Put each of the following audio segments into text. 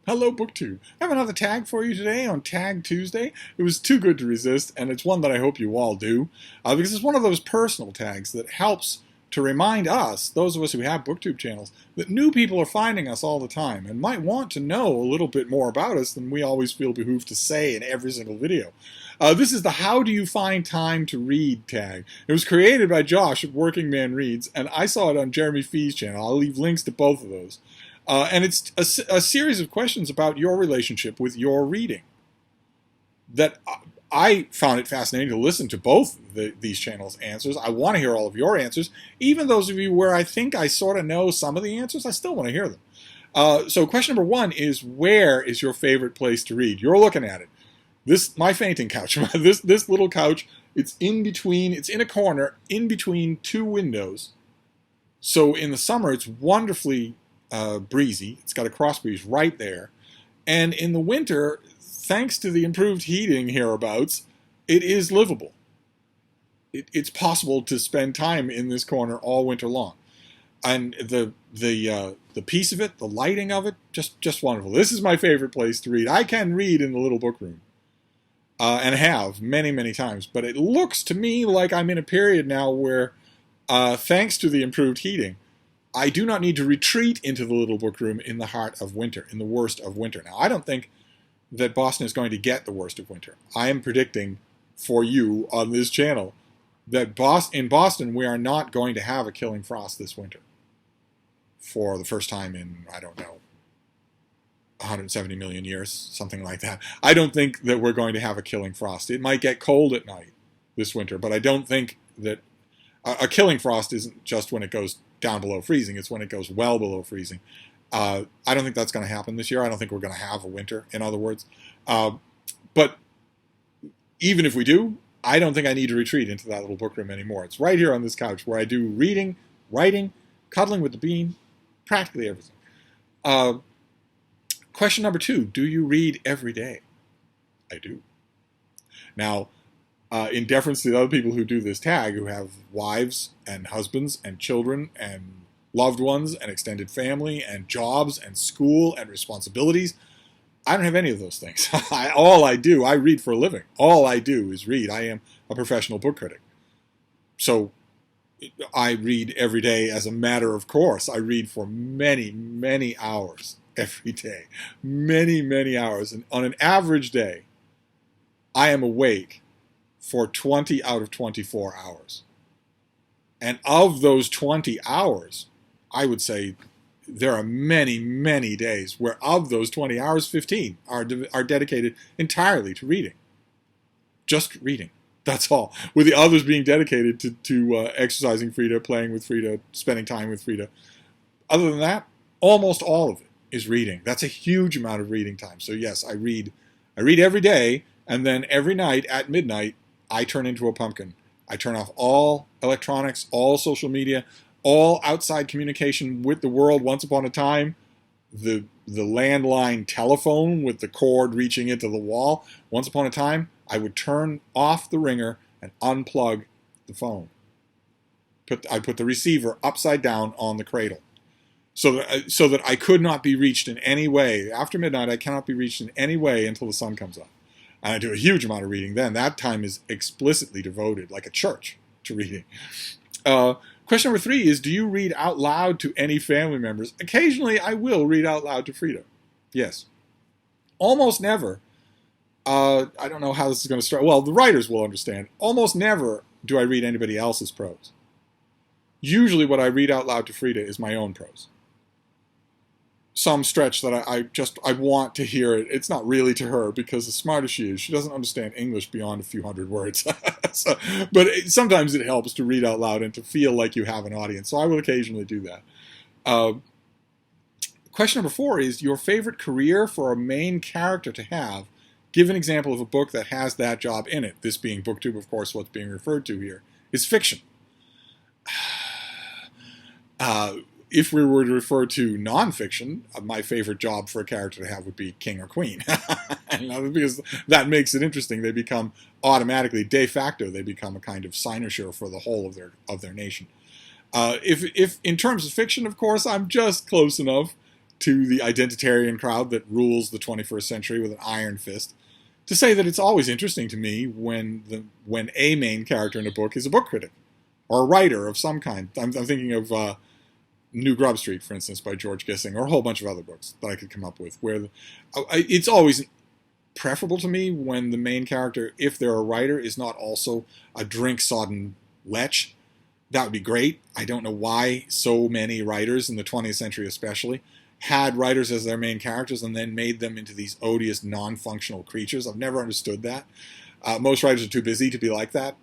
Hello, BookTube. I have another tag for you today on Tag Tuesday. It was too good to resist, and it's one that I hope you all do, because it's one of those personal tags that helps to remind us, those of us who have BookTube channels, that new people are finding us all the time and might want to know a little bit more about us than we always feel behooved to say in every single video. This is the How Do You Find Time to Read tag. It was created by Josh at Working Man Reads, and I saw it on Jeremy Fee's channel. I'll leave links to both of those. And it's a series of questions about your relationship with your reading. That I found it fascinating to listen to both these channels' answers. I want to hear all of your answers. Even those of you where I think I sort of know some of the answers, I still want to hear them. So question number one is, where is your favorite place to read? You're looking at it. My fainting couch, this little couch, it's in a corner in between two windows. So in the summer, it's wonderfully breezy. It's got a cross breeze right there. And in the winter, thanks to the improved heating hereabouts, it is livable. It's possible to spend time in this corner all winter long. And the piece of it, the lighting of it, just wonderful. This is my favorite place to read. I can read in the little book room. And have many, many times. But it looks to me like I'm in a period now where, thanks to the improved heating, I do not need to retreat into the little book room in the heart of winter, in the worst of winter. Now, I don't think that Boston is going to get the worst of winter. I am predicting for you on this channel that in Boston we are not going to have a killing frost this winter for the first time in, I don't know, 170 million years, something like that. I don't think that we're going to have a killing frost. It might get cold at night this winter, but I don't think that a killing frost isn't just when it goes down below freezing. It's when it goes well below freezing. I don't think that's going to happen this year. I don't think we're going to have a winter, in other words. But even if we do, I don't think I need to retreat into that little book room anymore. It's right here on this couch where I do reading, writing, cuddling with the bean, practically everything. Question number two, do you read every day? I do. Now, in deference to the other people who do this tag, who have wives and husbands and children and loved ones and extended family and jobs and school and responsibilities, I don't have any of those things. I read for a living. All I do is read. I am a professional book critic. So I read every day as a matter of course. I read for many, many hours every day. Many, many hours. And on an average day, I am awake for 20 out of 24 hours. And of those 20 hours, I would say there are many, many days where of those 20 hours, 15 are dedicated entirely to reading. Just reading. That's all. With the others being dedicated to exercising Frida, playing with Frida, spending time with Frida. Other than that, almost all of it is reading. That's a huge amount of reading time. So yes, I read every day, and then every night at midnight, I turn into a pumpkin. I turn off all electronics, all social media, all outside communication with the world. Once upon a time, the landline telephone with the cord reaching into the wall. Once upon a time, I would turn off the ringer and unplug the phone. I put the receiver upside down on the cradle so that I could not be reached in any way. After midnight, I cannot be reached in any way until the sun comes up. And I do a huge amount of reading then. That time is explicitly devoted, like a church, to reading. Question number three is, do you read out loud to any family members? Occasionally, I will read out loud to Frida. Yes. Almost never. I don't know how this is going to start. Well, the writers will understand. Almost never do I read anybody else's prose. Usually what I read out loud to Frida is my own prose. Some stretch that I want to hear it. It's not really to her, because as smart as she is, she doesn't understand English beyond a few hundred words. But sometimes it helps to read out loud and to feel like you have an audience. So I will occasionally do that. Question number four is, your favorite career for a main character to have. Give an example of a book that has that job in it. This being BookTube, of course, what's being referred to here is fiction. If we were to refer to nonfiction, my favorite job for a character to have would be king or queen. Because that makes it interesting. They become automatically, de facto, they become a kind of cynosure for the whole of their nation. If in terms of fiction, of course, I'm just close enough to the identitarian crowd that rules the 21st century with an iron fist, to say that it's always interesting to me when a main character in a book is a book critic or a writer of some kind. I'm thinking of New Grub Street, for instance, by George Gissing, or a whole bunch of other books that I could come up with, where it's always preferable to me when the main character, if they're a writer, is not also a drink-sodden lech. That would be great. I don't know why so many writers in the 20th century especially had writers as their main characters and then made them into these odious, non-functional creatures. I've never understood that. Most writers are too busy to be like that.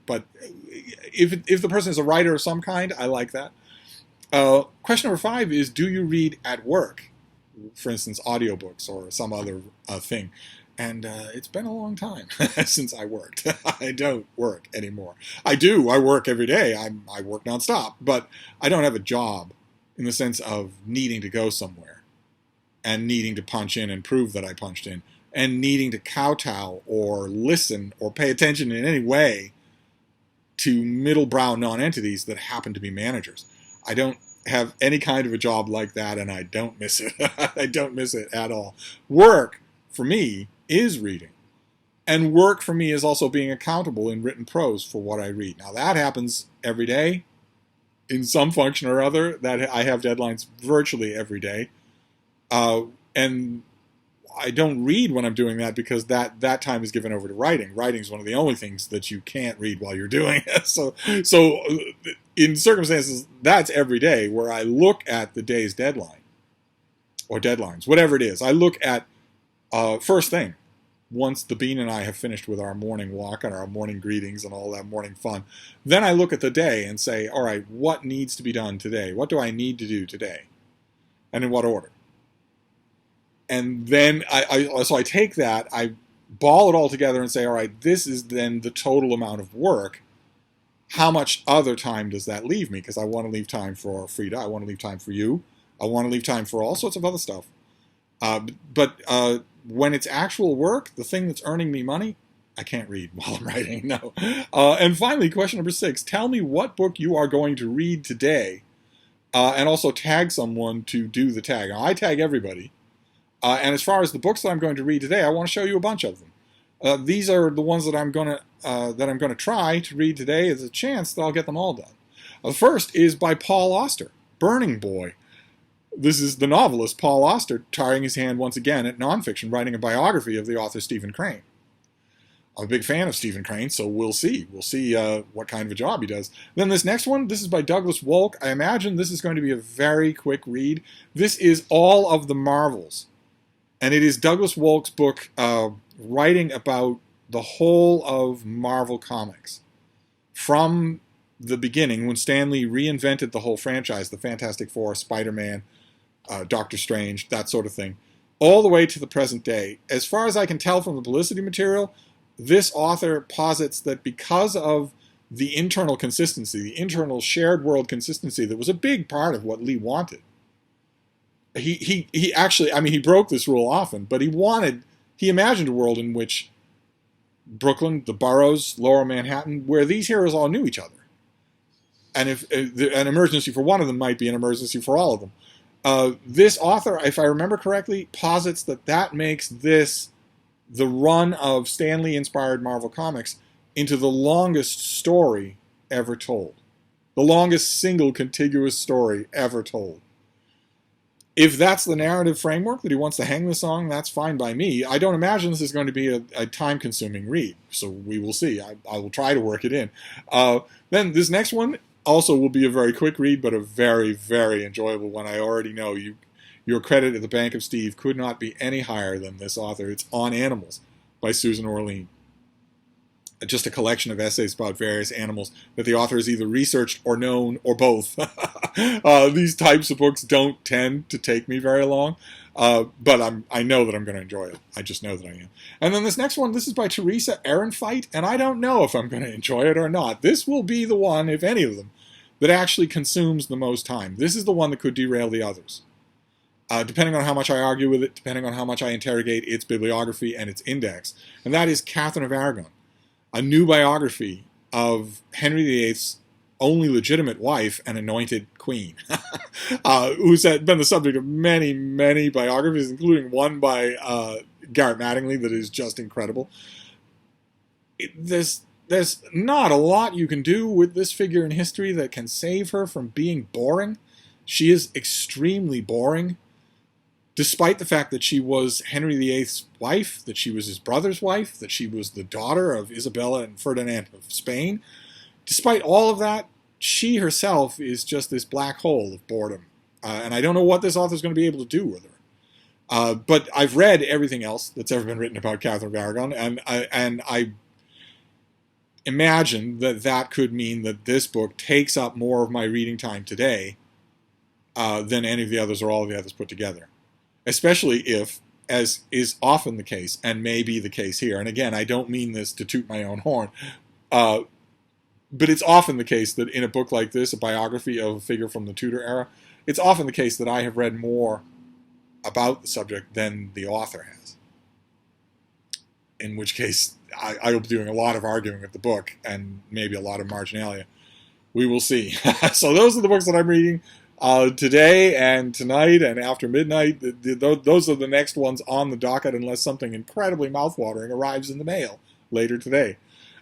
But if the person is a writer of some kind, I like that. Question number 5 is, do you read at work? For instance, audiobooks or some other thing. And it's been a long time since I worked. I don't work anymore. I do. I work every day. I work nonstop. But I don't have a job in the sense of needing to go somewhere and needing to punch in and prove that I punched in and needing to kowtow or listen or pay attention in any way to middle-brow non-entities that happen to be managers. I don't have any kind of a job like that, and I don't miss it. I don't miss it at all. Work, for me, is reading. And work, for me, is also being accountable in written prose for what I read. Now, that happens every day in some function or other. That I have deadlines virtually every day. And I don't read when I'm doing that because that time is given over to writing. Writing is one of the only things that you can't read while you're doing it. So in circumstances, that's every day where I look at the day's deadline or deadlines, whatever it is. I look at first thing, once the Bean and I have finished with our morning walk and our morning greetings and all that morning fun, then I look at the day and say, all right, what needs to be done today? What do I need to do today? And in what order? And then I take that, I ball it all together and say, all right, this is then the total amount of work. How much other time does that leave me? Because I want to leave time for Frida. I want to leave time for you. I want to leave time for all sorts of other stuff. But when it's actual work, the thing that's earning me money, I can't read while I'm writing. No. And finally, question number 6. Tell me what book you are going to read today. And also tag someone to do the tag. Now, I tag everybody. And as far as the books that I'm going to read today, I want to show you a bunch of them. These are the ones that I'm going to try to read today. There's a chance that I'll get them all done. The first is by Paul Auster, Burning Boy. This is the novelist Paul Auster trying his hand once again at nonfiction, writing a biography of the author Stephen Crane. I'm a big fan of Stephen Crane, so we'll see. We'll see what kind of a job he does. Then this next one, this is by Douglas Wolk. I imagine this is going to be a very quick read. This is All of the Marvels. And it is Douglas Wolk's book writing about the whole of Marvel Comics. From the beginning, when Stan Lee reinvented the whole franchise, the Fantastic Four, Spider-Man, Doctor Strange, that sort of thing, all the way to the present day. As far as I can tell from the publicity material, this author posits that because of the internal consistency, the internal shared world consistency that was a big part of what Lee wanted, he actually, I mean, he broke this rule often, but he imagined a world in which Brooklyn, the boroughs, Lower Manhattan, where these heroes all knew each other. And if an emergency for one of them might be an emergency for all of them. This author, if I remember correctly, posits that makes this the run of Stan Lee-inspired Marvel Comics into the longest story ever told. The longest single contiguous story ever told. If that's the narrative framework that he wants to hang this on, that's fine by me. I don't imagine this is going to be a time-consuming read, so we will see. I will try to work it in. Then this next one also will be a very quick read, but a very, very enjoyable one. I already know your credit at the Bank of Steve could not be any higher than this author. It's On Animals by Susan Orlean. Just a collection of essays about various animals that the author has either researched or known or both. These types of books don't tend to take me very long, but I know that I'm going to enjoy it. I just know that I am. And then this next one, this is by Teresa Ehrenfeit, and I don't know if I'm going to enjoy it or not. This will be the one, if any of them, that actually consumes the most time. This is the one that could derail the others. Depending on how much I argue with it, depending on how much I interrogate its bibliography and its index. And that is Catherine of Aragon, a new biography of Henry VIII's only legitimate wife and anointed queen, who's been the subject of many, many biographies, including one by Garrett Mattingly that is just incredible. There's not a lot you can do with this figure in history that can save her from being boring. She is extremely boring, despite the fact that she was Henry VIII's wife, that she was his brother's wife, that she was the daughter of Isabella and Ferdinand of Spain. Despite all of that, she herself is just this black hole of boredom. And I don't know what this author's going to be able to do with her. But I've read everything else that's ever been written about Catherine of Aragon, and I imagine that could mean that this book takes up more of my reading time today than any of the others or all of the others put together. Especially if, as is often the case, and may be the case here, and again, I don't mean this to toot my own horn, but it's often the case that in a book like this, a biography of a figure from the Tudor era, it's often the case that I have read more about the subject than the author has. In which case, I will be doing a lot of arguing with the book, and maybe a lot of marginalia. We will see. So those are the books that I'm reading today and tonight and after midnight. Those are the next ones on the docket, unless something incredibly mouthwatering arrives in the mail later today.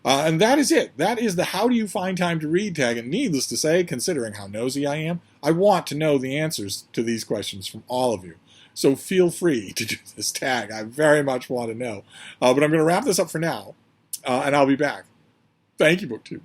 And that is it. That is the How Do You Find Time to Read tag. And needless to say, considering how nosy I am, I want to know the answers to these questions from all of you. So feel free to do this tag. I very much want to know. But I'm going to wrap this up for now, and I'll be back. Thank you, BookTube.